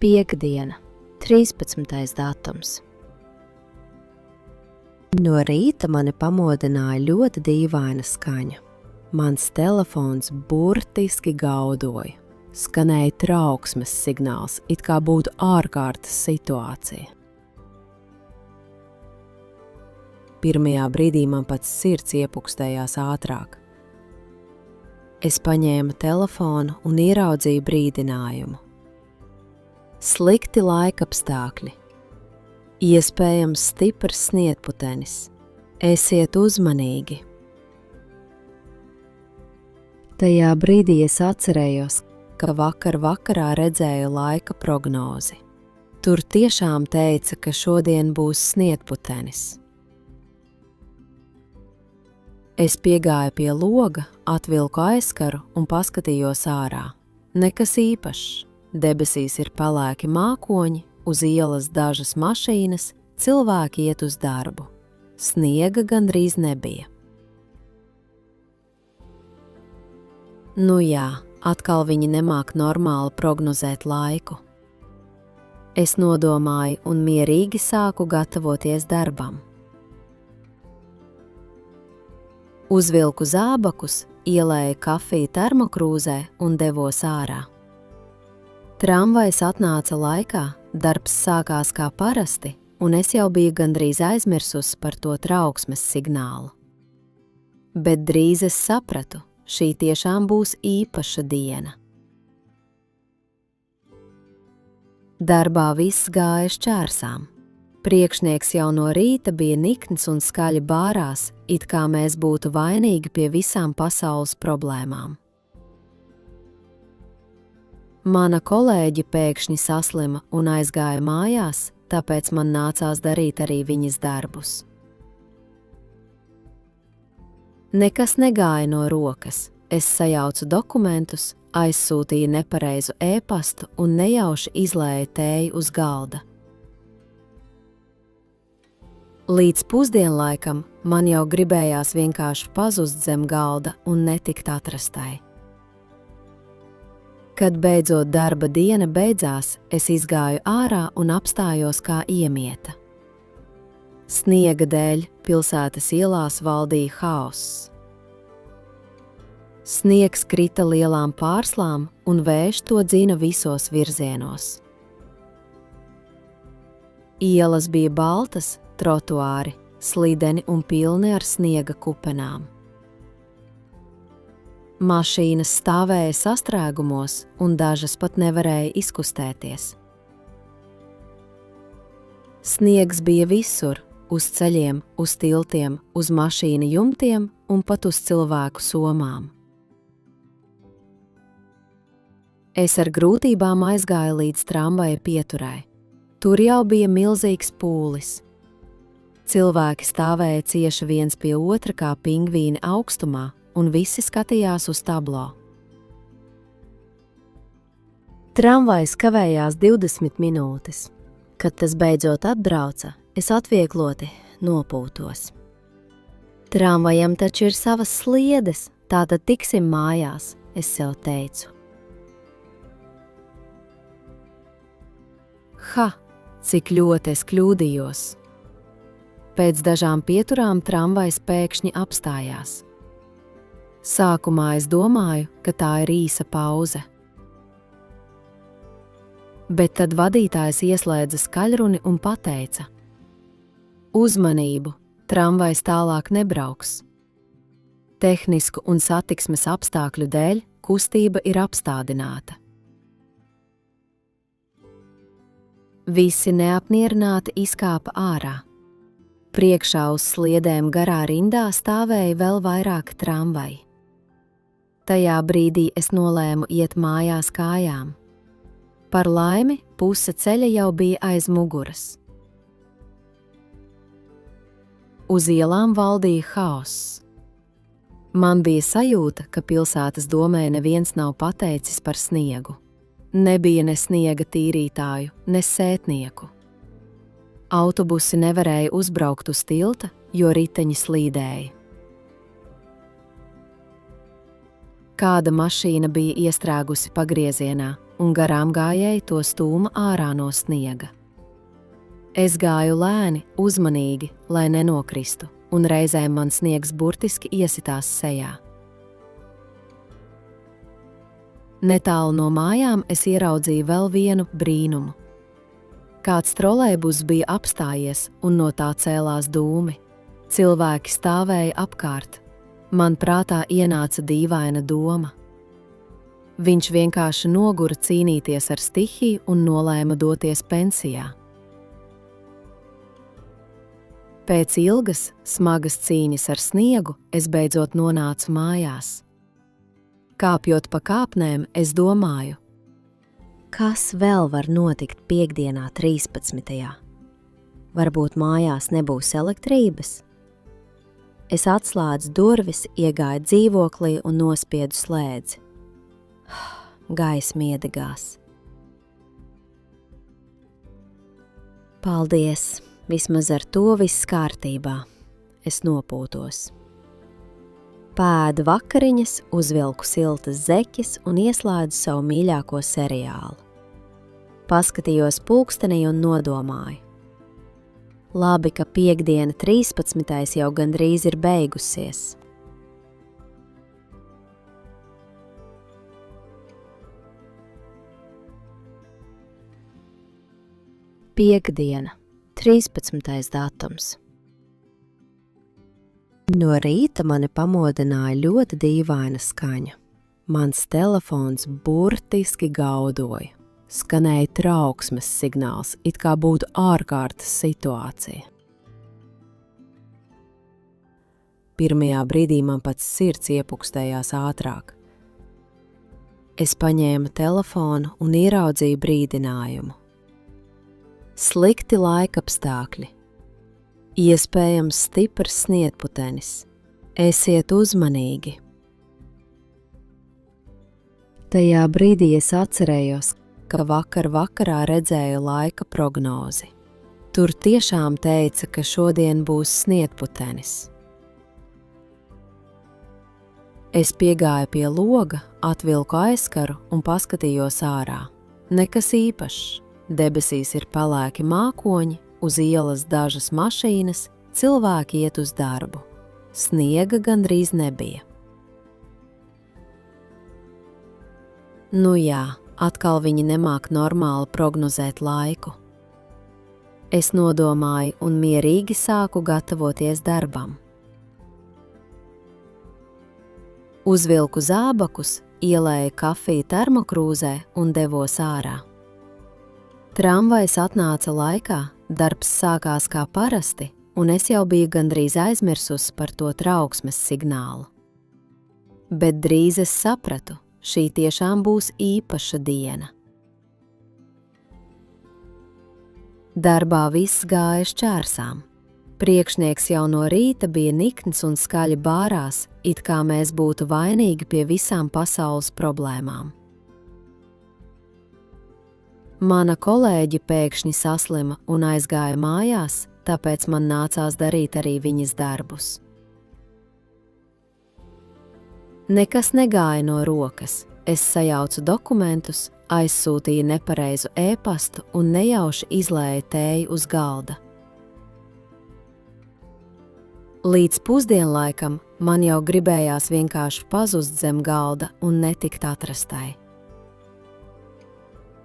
Piektdiena, 13. datums. No rīta mani pamodināja ļoti dīvaina skaņa. Mans telefons burtiski gaudoja. Skanēja trauksmes signāls, it kā būtu ārkārtas situācija. Pirmajā brīdī man pats sirds iepukstējās ātrāk. Es paņēmu telefonu un ieraudzīju brīdinājumu. Slikti laikapstākļi. Iespējams stiprs sniegputenis. Esiet uzmanīgi. Tajā brīdī es atcerējos, ka vakar vakarā redzēju laika prognozi. Tur tiešām teica, ka šodien būs sniegputenis. Es piegāju pie loga, atvilku aizkaru un paskatījos ārā. Nekas īpašs. Debesīs ir pelēki mākoņi, uz ielas dažas mašīnas, cilvēki iet uz darbu. Sniega gandrīz nebija. Nu jā, atkal viņi nemāk normāli prognozēt laiku. Es nodomāju un mierīgi sāku gatavoties darbam. Uzvilku zābakus, ielēju kafiju termokrūzē un devos ārā. Tramvajs atnāca laikā, darbs sākās kā parasti, un es jau biju gandrīz aizmirsusi par to trauksmes signālu. Bet drīz es sapratu, šī tiešām būs īpaša diena. Darbā viss gāja šķērsām. Priekšnieks jau no rīta bija nikns un skaļi bārās, it kā mēs būtu vainīgi pie visām pasaules problēmām. Mana kolēģi pēkšņi saslima un aizgāja mājās, tāpēc man nācās darīt arī viņas darbus. Nekas negāja no rokas. Es sajaucu dokumentus, aizsūtīju nepareizu e-pastu un nejauši izlēju tēju uz galda. Līdz pusdienlaikam man jau gribējās vienkārši pazust zem galda un netikt atrastai. Kad beidzot darba diena beidzās, es izgāju ārā un apstājos kā iemieta. Sniega dēļ pilsētas ielās valdīja haoss. Sniegs krita lielām pārslām un vējš to dzina visos virzienos. Ielas bija baltas, trotuāri, slideni un pilni ar sniega kupenām. Mašīnas stāvēja sastrēgumos, un dažas pat nevarēja izkustēties. Sniegs bija visur, uz ceļiem, uz tiltiem, uz mašīnu jumtiem un pat uz cilvēku somām. Es ar grūtībām aizgāju līdz tramvaja pieturai. Tur jau bija milzīgs pūlis. Cilvēki stāvēja cieši viens pie otra kā pingvīni augstumā, un visi skatījās uz tablo. Tramvajs kavējās 20 minūtes. Kad tas beidzot atbrauca, es atviegloti nopūtos. Tramvajam taču ir savas sliedes, tātad tiksim mājās, es sev teicu. Cik ļoti es kļūdījos. Pēc dažām pieturām tramvajs pēkšņi apstājās. Sākumā es domāju, ka tā ir īsa pauze. Bet tad vadītājs ieslēdza skaļruni un pateica: Uzmanību, tramvajs tālāk nebrauks. Tehnisku un satiksmes apstākļu dēļ kustība ir apstādināta. Visi neapmierināti izkāpa ārā. Priekšā uz sliedēm garā rindā stāvēja vēl vairāk tramvaji. Tajā brīdī es nolēmu iet mājās kājām. Par laimi, puse ceļa jau bija aiz muguras. Uz ielām valdīja haoss. Man bija sajūta, ka pilsētas domē neviens nav pateicis par sniegu. Nebija ne sniega tīrītāju, ne sētnieku. Autobusi nevarēja uzbraukt uz tilta, jo riteņi slīdēja. Kāda mašīna bija iestrēgusi pagriezienā, un garām gājēji to stūma ārā no sniega. Es gāju lēni, uzmanīgi, lai nenokristu, un reizēm man sniegs burtiski iesitās sejā. Netālu no mājām es ieraudzīju vēl vienu brīnumu. Kāds trolejbus bija apstājies, un no tā cēlās dūmi. Cilvēki stāvēja apkārt. Man prātā ienāca dīvaina doma. Viņš vienkārši nogura cīnīties ar stihiju un nolēma doties pensijā. Pēc ilgas, smagas cīņas ar sniegu, es beidzot nonācu mājās. Kāpjot pa kāpnēm, es domāju, kas vēl var notikt piektdienā 13. Varbūt mājās nebūs elektrības? Es atslēdzu durvis, iegāju dzīvoklī un nospiedu slēdzi. Gaisma iedegās. Paldies! Vismaz ar to viss kārtībā. Es nopūtos. Pēdu vakariņas, uzvilku siltas zeķes un ieslēdzu savu mīļāko seriālu. Paskatījos pulkstenī un nodomāju. Labi, ka piektdiena 13. jau gandrīz ir beigusies. Piektdiena. 13. datums. No rīta mani pamodināja ļoti dīvaina skaņa. Mans telefons burtiski gaudoja. Skanēja trauksmes signāls, it kā būtu ārkārtas situācija. Pirmajā brīdī man pats sirds iepukstējās ātrāk. Es paņēmu telefonu un ieraudzīju brīdinājumu. Slikti laikapstākļi. Iespējams stiprs sniegputenis. Esiet uzmanīgi. Tajā brīdī es atcerējos, ka vakar vakarā redzēju laika prognozi. Tur tiešām teica, ka šodien būs sniegputenis. Es piegāju pie loga, atvilku aizkaru un paskatījos ārā. Nekas īpašs. Debesīs ir pelēki mākoņi, uz ielas dažas mašīnas, cilvēki iet uz darbu. Sniega gandrīz nebija. Nu jā, atkal viņi nemāk normāli prognozēt laiku. Es nodomāju un mierīgi sāku gatavoties darbam. Uzvilku zābakus, ielēju kafiju termokrūzē un devos ārā. Tramvajs atnāca laikā, darbs sākās kā parasti, un es jau biju gandrīz aizmirsusi par to trauksmes signālu. Bet drīz es sapratu, šī tiešām būs īpaša diena. Darbā viss gāja šķērsām. Priekšnieks jau no rīta bija nikns un skaļi bārās, it kā mēs būtu vainīgi pie visām pasaules problēmām. Mana kolēģi pēkšņi saslima un aizgāja mājās, tāpēc man nācās darīt arī viņas darbus. Nekas negāja no rokas. Es sajaucu dokumentus, aizsūtīju nepareizu e-pastu un nejauši izlēju tēju uz galda. Līdz pusdienlaikam man jau gribējās vienkārši pazust zem galda un netikt atrastai.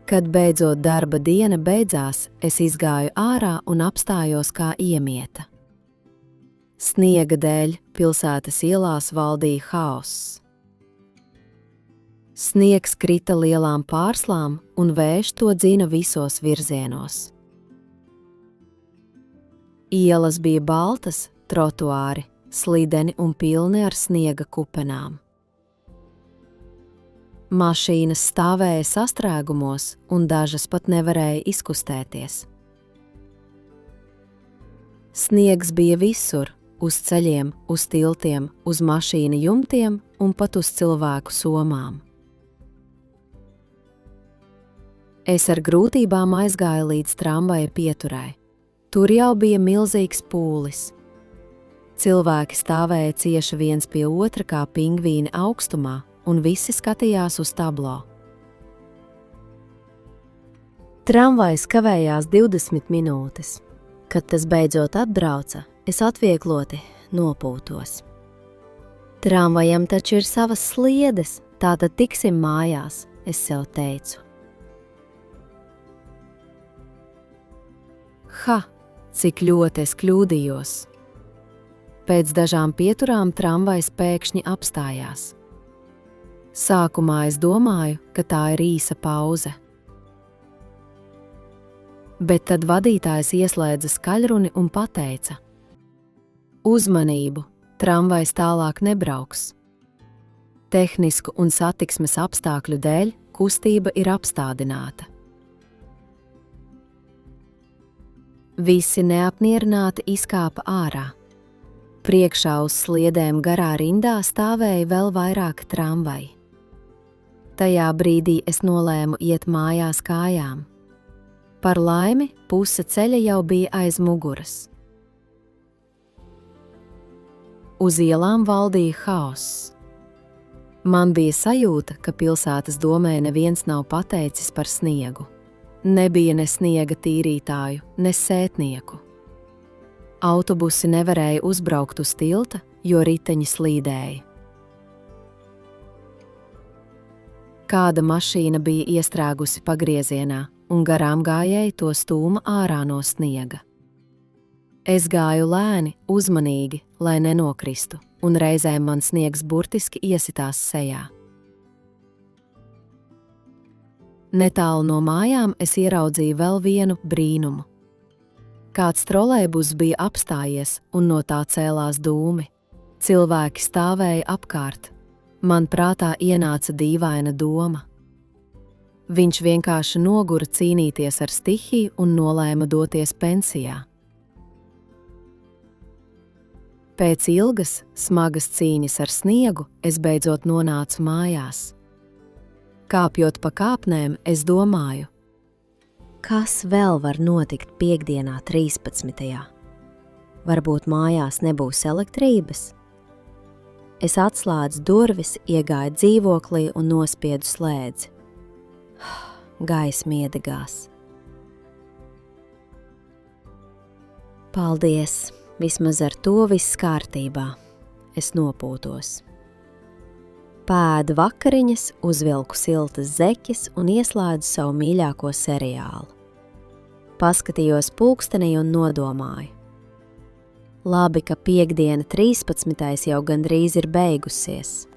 Kad beidzot darba diena beidzās, es izgāju ārā un apstājos kā iemieta. Sniega dēļ pilsētas ielās valdīja haoss. Sniegs krita lielām pārslām un vējš to dzina visos virzienos. Ielas bija baltas, trotuāri, slideni un pilni ar sniega kupenām. Mašīnas stāvēja sastrēgumos, un dažas pat nevarēja izkustēties. Sniegs bija visur, uz ceļiem, uz tiltiem, uz mašīnu jumtiem un pat uz cilvēku somām. Es ar grūtībām aizgāju līdz tramvaja pieturai. Tur jau bija milzīgs pūlis. Cilvēki stāvēja cieši viens pie otra kā pingvīni augstumā, un visi skatījās uz tablo. Tramvajs kavējās 20 minūtes. Kad tas beidzot atbrauca, es atviegloti nopūtos. Tramvajam taču ir savas sliedes, tātad tiksim mājās, es sev teicu. Ha, cik ļoti es kļūdījos. Pēc dažām pieturām tramvajs pēkšņi apstājās. Sākumā es domāju, ka tā ir īsa pauze. Bet tad vadītājs ieslēdza skaļruni un pateica: Uzmanību, tramvajs tālāk nebrauks. Tehnisku un satiksmes apstākļu dēļ kustība ir apstādināta. Visi neapmierināti izkāpa ārā. Priekšā uz sliedēm garā rindā stāvēja vēl vairāk tramvaji. Tajā brīdī es nolēmu iet mājās kājām. Par laimi, puse ceļa jau bija aiz muguras. Uz ielām valdīja haoss. Man bija sajūta, ka pilsētas domē neviens nav pateicis par sniegu. Nebija ne sniega tīrītāju, ne sētnieku. Autobusi nevarēja uzbraukt uz tilta, jo riteņi slīdēja. Kāda mašīna bija iestrēgusi pagriezienā, un garām gājēji to stūma ārā no sniega. Es gāju lēni, uzmanīgi, lai nenokristu, un reizēm man sniegs burtiski iesitās sejā. Netālu no mājām es ieraudzīju vēl vienu brīnumu. Kāds trolejbus bija apstājies, un no tā cēlās dūmi. Cilvēki stāvēja apkārt. Man prātā ienāca dīvaina doma. Viņš vienkārši nogura cīnīties ar stihiju un nolēma doties pensijā. Pēc ilgas, smagas cīņas ar sniegu, es beidzot nonācu mājās. Kāpjot pa kāpnēm, es domāju, kas vēl var notikt piektdienā 13. Varbūt mājās nebūs elektrības? Es atslēdzu durvis, iegāju dzīvoklī un nospiedu slēdzi. Gaisma iedegās. Paldies, vismaz ar to viss kārtībā. Es nopūtos. Pēdu vakariņas, uzvilku siltas zeķes un ieslēdzu savu mīļāko seriālu. Paskatījos pulkstenī un nodomāju. Labi, ka piektdiena 13. jau gandrīz ir beigusies.